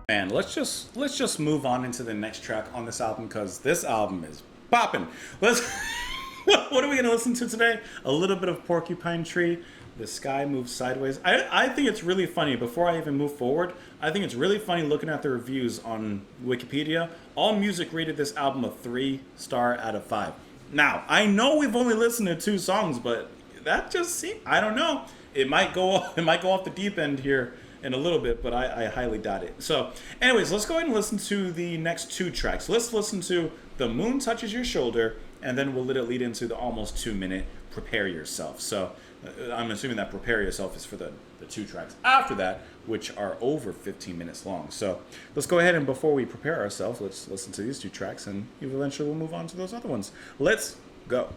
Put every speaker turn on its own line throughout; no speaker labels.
Man, let's just move on into the next track on this album because this album is popping. Let's what are we gonna listen to today? A little bit of Porcupine Tree. The Sky Moves Sideways. I think it's really funny. Before I even move forward, I think it's really funny looking at the reviews on Wikipedia. AllMusic rated this album a 3-star out of 5. Now, I know we've only listened to 2 songs, but that just seems, I don't know. It might go off the deep end here in a little bit, but I highly doubt it. So, anyways, let's go ahead and listen to the next 2 tracks. Let's listen to The Moon Touches Your Shoulder, and then we'll let it lead into the almost 2-minute Prepare Yourself. So, I'm assuming that Prepare Yourself is for the 2 tracks after that, which are over 15 minutes long. So, let's go ahead and before we prepare ourselves, let's listen to these 2 tracks, and eventually we'll move on to those other ones. Let's go.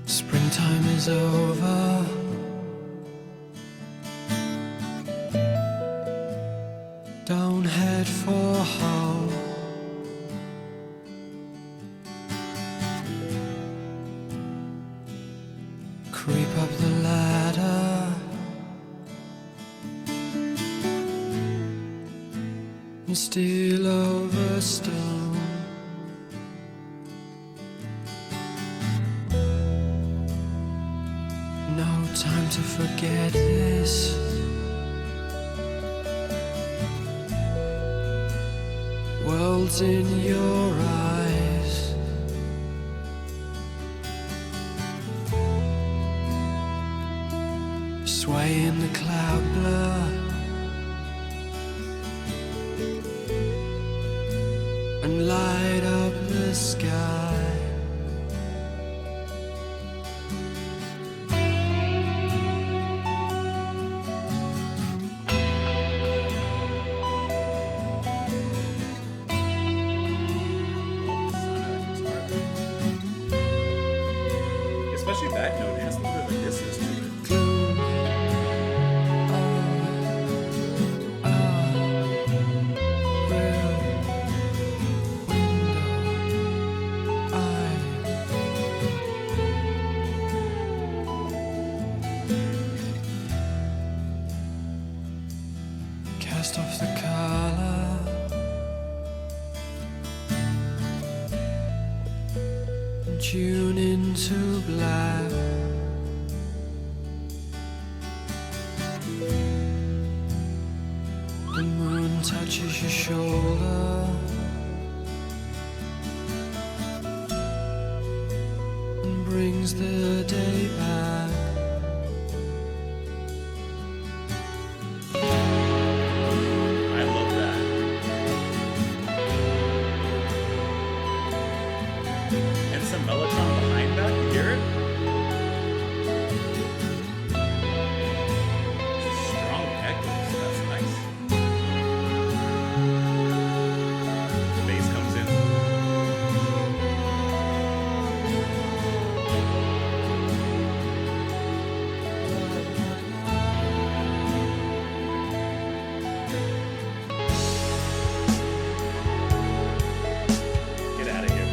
Springtime is over. Don't head for home. Creep up the ladder and steal over stone. No time to forget this. World's in your eyes. Sway in the cloud blur and light up the sky.
Especially that note, it has a little bit of a distance to it.
Cast off the color, and tune into black. The moon touches your shoulder and brings the day back.
I love that. And some mellotron behind that, you hear it? Strong echoes, that's nice. Bass comes in. Get out of here.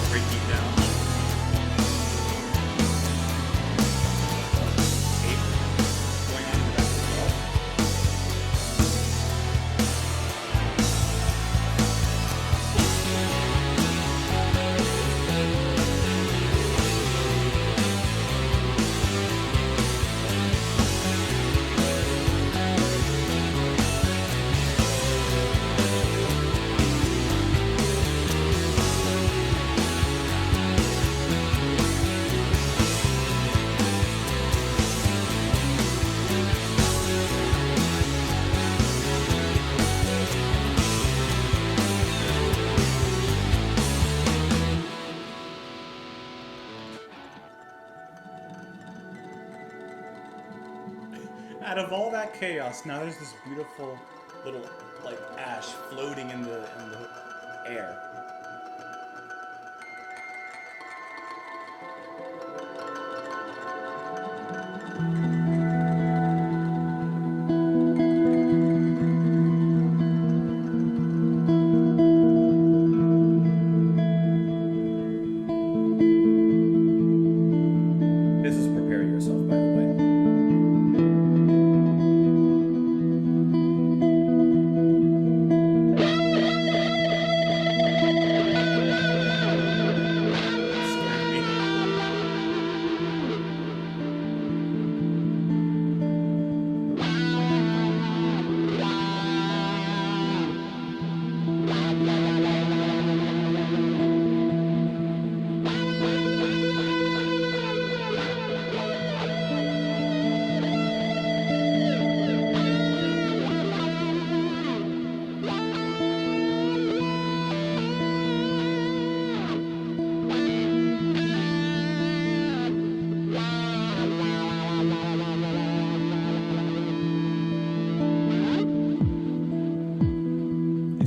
Great deep down. Tape going on in the back as well. Out of all that chaos, now there's this beautiful little like ash floating in the air. This is Prepare Yourself, by the way.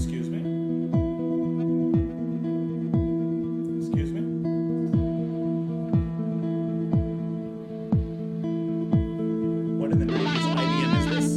Scared me. Excuse me? Excuse me? What in the 90s IBM is this?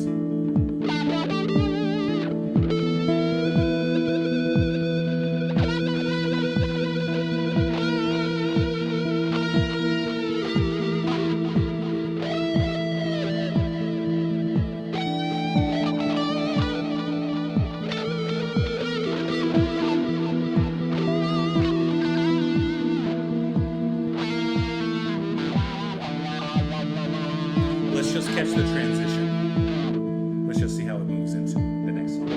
Let's just catch the transition. Let's just see how it moves into the next song.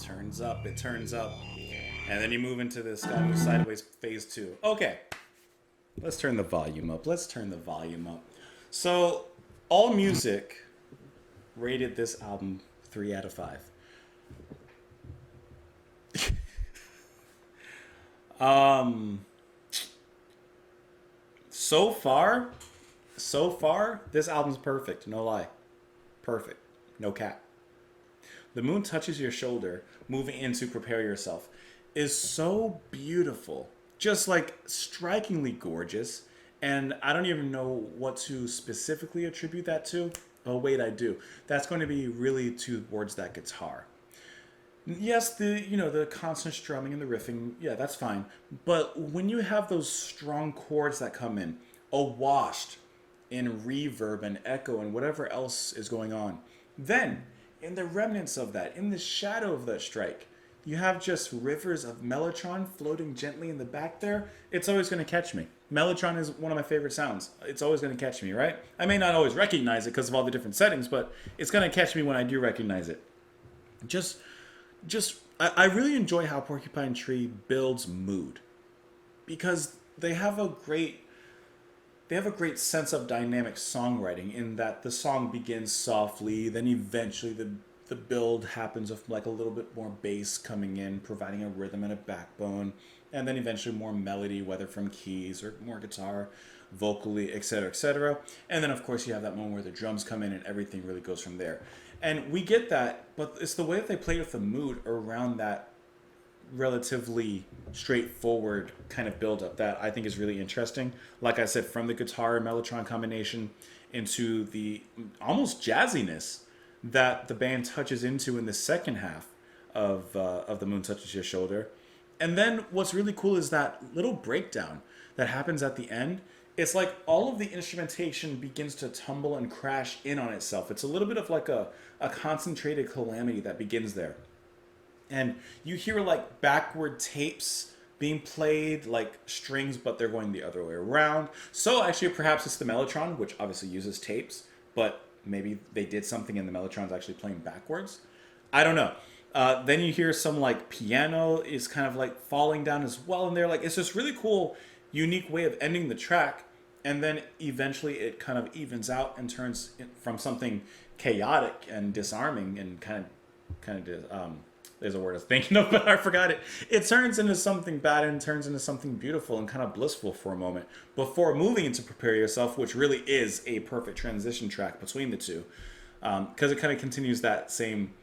Turns up, it turns up. And then you move into this Sky Moves Sideways phase 2. Okay. Let's turn the volume up. Let's turn the volume up. So, All Music rated this album 3 out of 5. So far, this album's perfect. No lie. Perfect. No cap. The Moon Touches Your Shoulder, moving into Prepare Yourself, is so beautiful. Just like strikingly gorgeous. And I don't even know what to specifically attribute that to. Oh, wait, I do. That's going to be really towards that guitar. Yes, the constant strumming and the riffing, yeah, that's fine. But when you have those strong chords that come in, awashed in reverb and echo and whatever else is going on, then in the remnants of that, in the shadow of that strike, you have just rivers of mellotron floating gently in the back there. It's always going to catch me. Mellotron is one of my favorite sounds. It's always going to catch me, right? I may not always recognize it because of all the different settings, but it's going to catch me when I do recognize it. I really enjoy how Porcupine Tree builds mood, because they have a great sense of dynamic songwriting in that the song begins softly, then eventually the build happens with like a little bit more bass coming in, providing a rhythm and a backbone, and then eventually more melody, whether from keys or more guitar, vocally, etc., etc. And then of course you have that moment where the drums come in and everything really goes from there. And we get that, but it's the way that they play with the mood around that relatively straightforward kind of build up that I think is really interesting. Like I said, from the guitar and mellotron combination into the almost jazziness that the band touches into in the second half of The Moon Touches Your Shoulder. And then what's really cool is that little breakdown that happens at the end. It's like all of the instrumentation begins to tumble and crash in on itself. It's a little bit of like a concentrated calamity that begins there. And you hear like backward tapes being played, like strings, but they're going the other way around. So actually, perhaps it's the mellotron, which obviously uses tapes, but maybe they did something and the mellotron's actually playing backwards. I don't know. Then you hear some like piano is kind of like falling down as well in there. Like it's this really cool, unique way of ending the track, and then eventually it kind of evens out and turns from something chaotic and disarming and there's a word I was thinking of, but I forgot it. It turns into something bad and turns into something beautiful and kind of blissful for a moment before moving into Prepare Yourself, which really is a perfect transition track between the two. Because it kind of continues that same,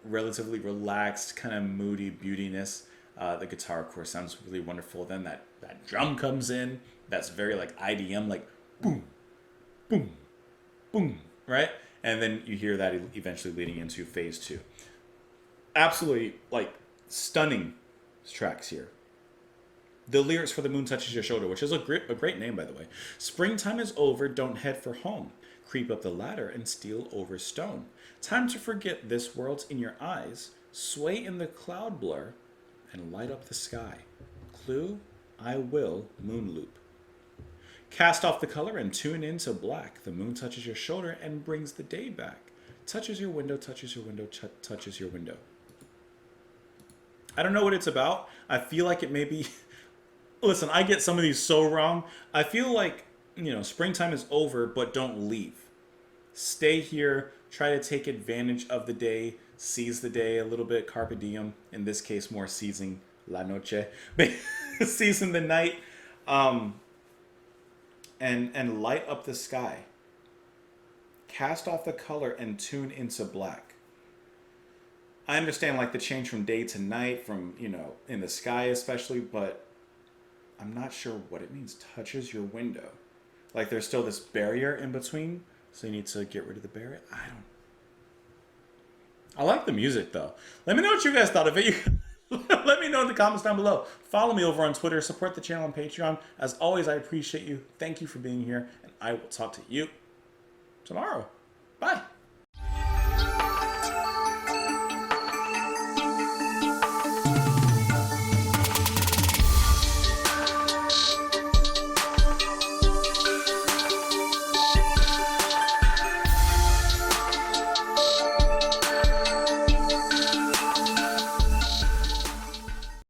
relatively relaxed, kind of moody beautiness. The guitar, of course, sounds really wonderful. Then that drum comes in. That's very like IDM, like boom, boom, boom, right? And then you hear that eventually leading into phase 2. Absolutely like stunning tracks here. The lyrics for The Moon Touches Your Shoulder, which is a great name, by the way. Springtime is over, don't head for home. Creep up the ladder and steal over stone. Time to forget this world's in your eyes. Sway in the cloud blur and light up the sky. Clue, I will moon loop. Cast off the color and tune into black. The moon touches your shoulder and brings the day back. Touches your window, touches your window, touches your window. I don't know what it's about. I feel like it may be... Listen, I get some of these so wrong. I feel like, springtime is over, but don't leave. Stay here. Try to take advantage of the day. Seize the day a little bit. Carpe diem. In this case, more seizing la noche. Seizing the night. And light up the sky. Cast off the color and tune into black. I understand like the change from day to night, from, in the sky especially, but I'm not sure what it means. Touches your window. Like there's still this barrier in between, so you need to get rid of the barrier. I like the music though. Let me know what you guys thought of it. Let me know in the comments down below. Follow me over on Twitter. Support the channel on Patreon. As always, I appreciate you. Thank you for being here, and I will talk to you tomorrow. Bye.